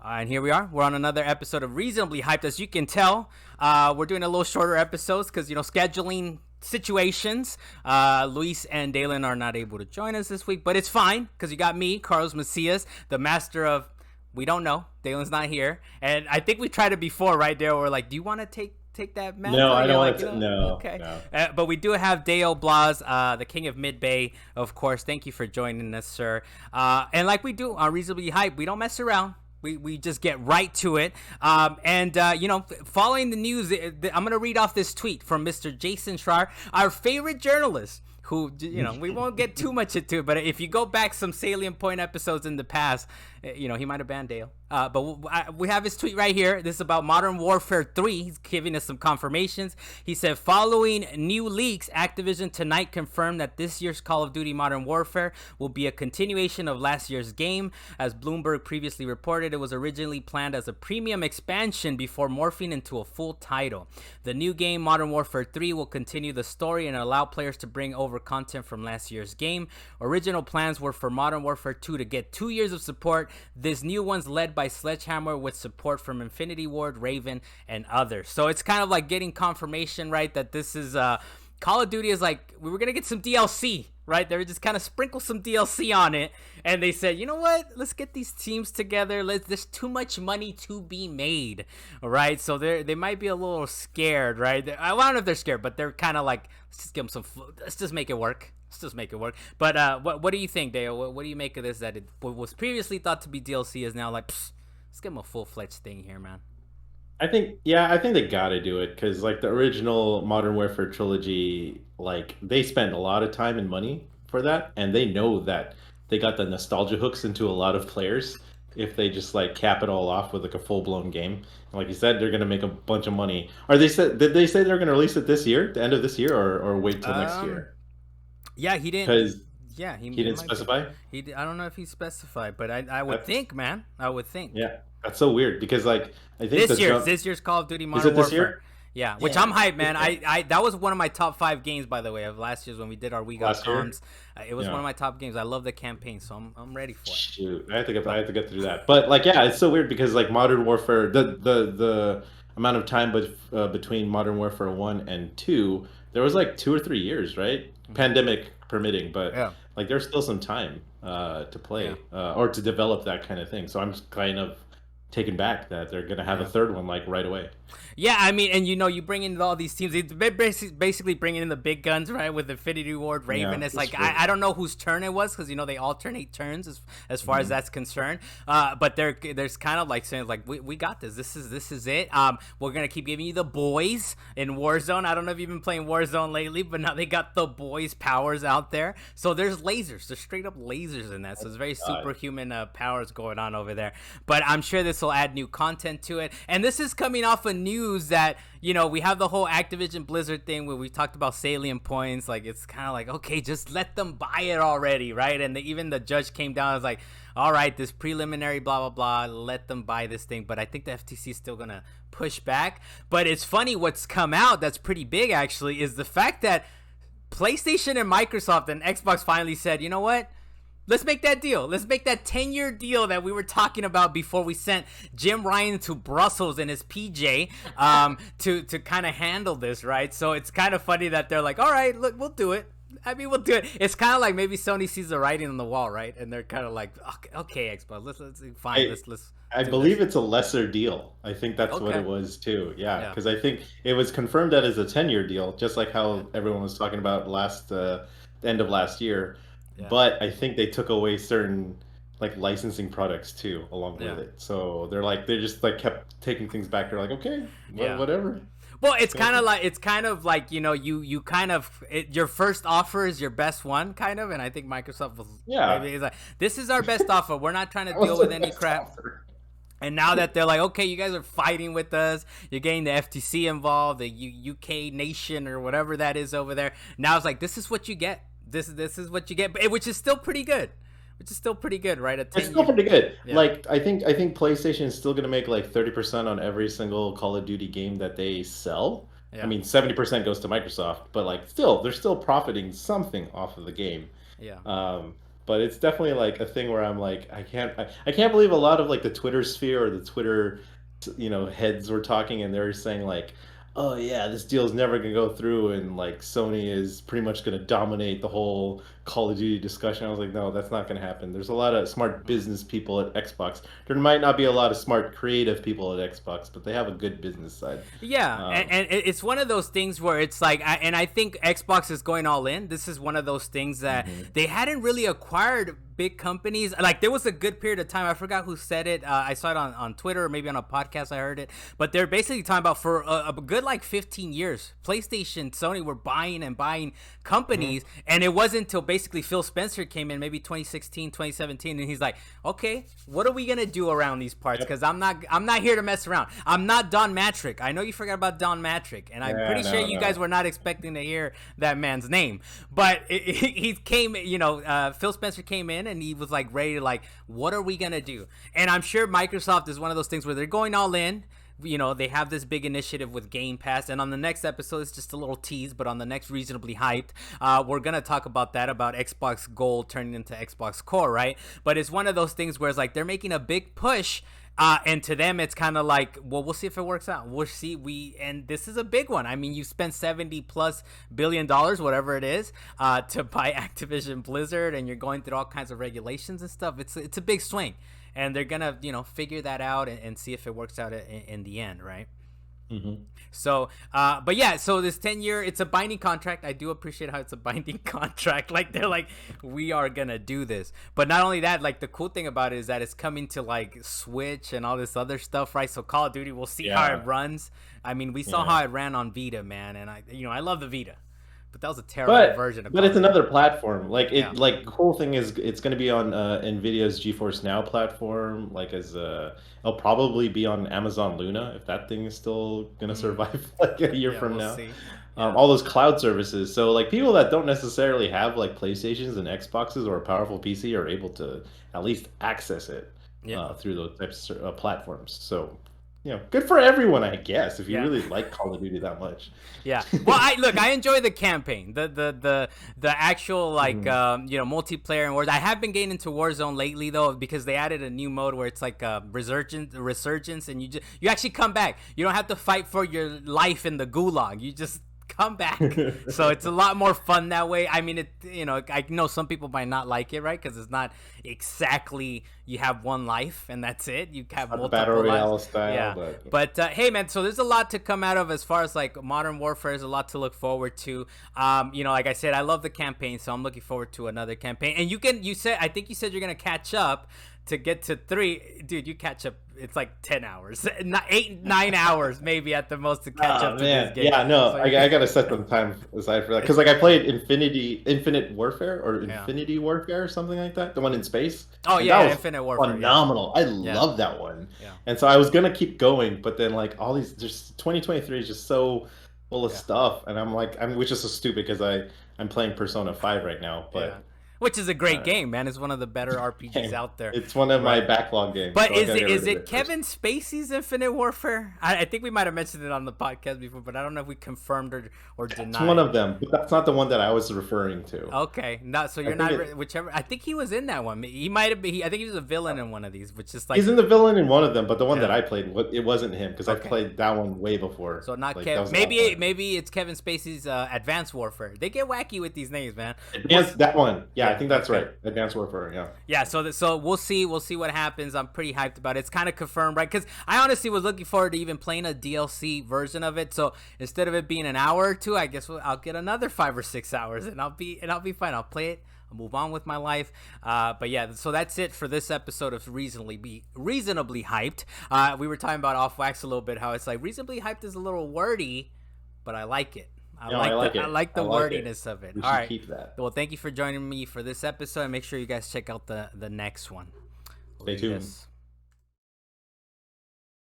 And here we are. We're on another episode of Reasonably Hyped. As you can tell, we're doing a little shorter episodes because, scheduling situations. Luis and Dalen are not able to join us this week, but it's fine because you got me, Carlos Macias, the master of we don't know. Dalen's not here. And I think we tried it before, right, Dale? We're like, do you want to take that No, mantle? I You're don't like, want to. No, okay. no. But we do have Deo Blas, the king of Mid Bay, of course. Thank you for joining us, sir. And like we do on Reasonably Hype, we don't mess around. We just get right to it. Following the news, I'm going to read off this tweet from Mr. Jason Schreier, our favorite journalist, who, we won't get too much into it, but if you go back some salient point episodes in the past, he might have banned Dale. But we have his tweet right here. This is about Modern Warfare 3. He's giving us some confirmations. He said, following new leaks, Activision tonight confirmed that this year's Call of Duty Modern Warfare will be a continuation of last year's game. As Bloomberg previously reported, it was originally planned as a premium expansion before morphing into a full title. The new game, Modern Warfare 3, will continue the story and allow players to bring over content from last year's game. Original plans were for Modern Warfare 2 to get 2 years of support. This new one's led by Sledgehammer with support from Infinity Ward, Raven, and others. So it's kind of like getting confirmation, right, that this is Call of Duty is like, we were going to get some DLC, right? They were just kind of sprinkle some DLC on it. And they said, you know what? Let's get these teams together. There's too much money to be made, right? So they might be a little scared, right? I don't know if they're scared, but they're kind of like, let's just give them let's just make it work. Let's just make it work. But what do you think, Dale? What do you make of this? That it was previously thought to be DLC is now like, let's give them a full-fledged thing here, man. I think they got to do it because like the original Modern Warfare trilogy, like they spent a lot of time and money for that, and they know that they got the nostalgia hooks into a lot of players if they just like cap it all off with like a full blown game. And like you said, they're gonna make a bunch of money. Did they say they're gonna release it this year, the end of this year, or wait till next year? Yeah, he didn't. Because Yeah, he didn't specify. I don't know if he specified, but I would That's think, man. I would think. Yeah, that's so weird because like I think This year's Call of Duty is Modern it this Warfare. year? Yeah, which I'm Damn. hyped, man. Okay. I that was one of my top 5 games, by the way, of last year's when we did our We Got Last year? Comms. It was one Yeah. of my top games. I love the campaign, so I'm ready for it. Shoot, I have to get through that. But like, yeah, it's so weird because like Modern Warfare, the amount of time between Modern Warfare 1 and 2, there was like 2 or 3 years, right? Pandemic permitting, but Yeah. like there's still some time to Yeah. play or to develop that kind of thing. So I'm just kind of taken back that they're gonna have a Yeah. third one like right away. Yeah, I mean, and you bring in all these teams. It's basically bringing in the big guns, right? With Infinity Ward, Raven. Yeah, It's it's like true. I don't know whose turn it was because they alternate turns as far as Mhm. that's concerned. But there's kind of like saying like we got this. This is it. We're gonna keep giving you the boys in Warzone. I don't know if you've been playing Warzone lately, but now they got the boys powers out there. So there's lasers. There's straight up lasers in that. So it's very God. superhuman powers going on over there. But I'm sure this will add new content to it. And this is coming off of news that we have the whole Activision Blizzard thing where we talked about salient points. Like it's kind of like, okay, just let them buy it already, right? And even the judge came down and was like, all right, this preliminary blah blah blah, let them buy this thing. But I think the FTC is still gonna push back. But it's funny what's come out that's pretty big actually is the fact that PlayStation and Microsoft and Xbox finally said, you know what? Let's make that deal. Let's make that 10-year deal that we were talking about before we sent Jim Ryan to Brussels in his PJ to kind of handle this, right? So it's kind of funny that they're like, all right, look, we'll do it. I mean, we'll do it. It's kind of like maybe Sony sees the writing on the wall, right? And they're kind of like, okay, Xbox, let's fine, I let's I do believe this. it's a lesser deal. I think that's what Okay. it was too. Yeah, Yeah. because I think it was confirmed that as a 10-year deal, just like Yeah. how everyone was talking about the end of last year. Yeah. But I think they took away certain like licensing products too along with Yeah. it. So they just like kept taking things back. They're like, okay, Yeah. whatever. Well, it's kind of like you kind of your first offer is your best one, kind of, and I think Microsoft was Yeah, maybe is like, this is our best offer. We're not trying to that was deal the with any best crap. offer. And now that they're like, okay, you guys are fighting with us, you're getting the FTC involved, the UK nation or whatever that is over there. Now it's like, this is what you get. This is what you get, which is still pretty good. Which is still pretty good, right? A It's 10 still year. pretty good. Yeah. Like I think PlayStation is still gonna make like 30% on every single Call of Duty game that they sell. I Yeah. mean, 70% goes to Microsoft, but like still, they're still profiting something off of the game. Yeah. Um, but it's definitely like a thing where I'm like, I can't believe a lot of like the Twitter sphere or the Twitter, heads were talking and they were saying like, oh yeah, this deal's never gonna go through and like Sony is pretty much gonna dominate the whole Call of Duty discussion. I was like, no, that's not gonna happen. There's a lot of smart business people at Xbox. There might not be a lot of smart creative people at Xbox, but they have a good business side. Yeah, and it's one of those things where it's like, and I think Xbox is going all in. This is one of those things that they hadn't really acquired big companies. Like there was a good period of time. I forgot who said it. I saw it on Twitter or maybe on a podcast. I heard it, but they're basically talking about for a good like 15 years, PlayStation, Sony were buying and buying companies, and it wasn't until basically Phil Spencer came in, maybe 2016, 2017, and he's like, okay, what are we gonna do around these parts? Because I'm not here to mess around. I'm not Don Matrick. I know you forgot about Don Matrick, and I'm pretty sure you guys were not expecting to hear that man's name, but he came. Phil Spencer came in and he was like ready to like, what are we gonna do? And I'm sure Microsoft is one of those things where they're going all in. They have this big initiative with Game Pass, and on the next episode, it's just a little tease, but on the next Reasonably Hyped, we're gonna talk about that, about Xbox Gold turning into Xbox Core, right? But it's one of those things where it's like they're making a big push, and to them, it's kind of like, well, we'll see if it works out. We'll see. And this is a big one. I mean, you spent $70+ billion, whatever it is, to buy Activision Blizzard, and you're going through all kinds of regulations and stuff. It's a big swing, and they're gonna figure that out and see if it works out in the end, right? So, but yeah, so this 10-year, it's a binding contract. I do appreciate how it's a binding contract. Like they're like, we are gonna do this. But not only that, like the cool thing about it is that it's coming to like Switch and all this other stuff, right? So Call of Duty, we'll see how it runs. I mean, we saw how it ran on Vita, man, and I love the Vita. But that was a terrible version of. But it's another platform. Like like cool thing is it's going to be on Nvidia's GeForce Now platform. Like it'll probably be on Amazon Luna if that thing is still going to survive like a year from now. See. All those cloud services. So like people that don't necessarily have like PlayStations and Xboxes or a powerful PC are able to at least access it through those types of platforms. So. Good for everyone, I guess, if you really like Call of Duty that much. Yeah. Well, I enjoy the campaign, the actual like multiplayer and wars. I have been getting into Warzone lately though, because they added a new mode where it's like a resurgence, and you actually come back. You don't have to fight for your life in the gulag. You just come back. So it's a lot more fun that way. I mean, I know some people might not like it, right? Because it's not exactly you have one life and that's it. You have multiple battle royale lives. style. Yeah. But hey, man, so there's a lot to come out of as far as like Modern Warfare. There's a lot to look forward to. Like I said, I love the campaign, so I'm looking forward to another campaign. And I think you said you're gonna catch up to get to 3. Dude, you catch up. It's like 10 hours, 9 hours maybe at the most to catch up to this game. Yeah, no, so I gotta set some time aside for that because like I played Infinite Warfare or Infinity Warfare or something like that, the one in space. Oh yeah, Infinite Warfare. Phenomenal. I love that one. Yeah. And so I was gonna keep going, but then like all these, just 2023 is just so full of stuff, and I'm like, which is so stupid because I'm playing Persona 5 right now, but. Which is a great game, man. It's one of the better RPGs out there. It's one of my backlog games. But so is it Kevin Spacey's Infinite Warfare? I think we might have mentioned it on the podcast before, but I don't know if we confirmed or denied. It's one of them, but that's not the one that I was referring to. Okay, so you're not whichever. I think he was in that one. He might have been. I think he was a villain in one of these, which is like he's in the villain in one of them, but the one that I played, it wasn't him because I played that one way before. So not Kevin. Maybe it's Kevin Spacey's Advanced Warfare. They get wacky with these names, man. That one. Yeah, I think that's right. Advanced Warfare, yeah. Yeah, so we'll see what happens. I'm pretty hyped about it. It's kind of confirmed, right? Because I honestly was looking forward to even playing a DLC version of it. So instead of it being an hour or 2, I guess I'll get another 5 or 6 hours, and I'll be fine. I'll play it. I'll move on with my life. But yeah, so that's it for this episode of Reasonably Hyped. We were talking about Off Wax a little bit, how it's like reasonably hyped is a little wordy, but I like it. I like the wordiness of it. We All right. Keep that. Well, thank you for joining me for this episode, and make sure you guys check out the next one. Stay tuned.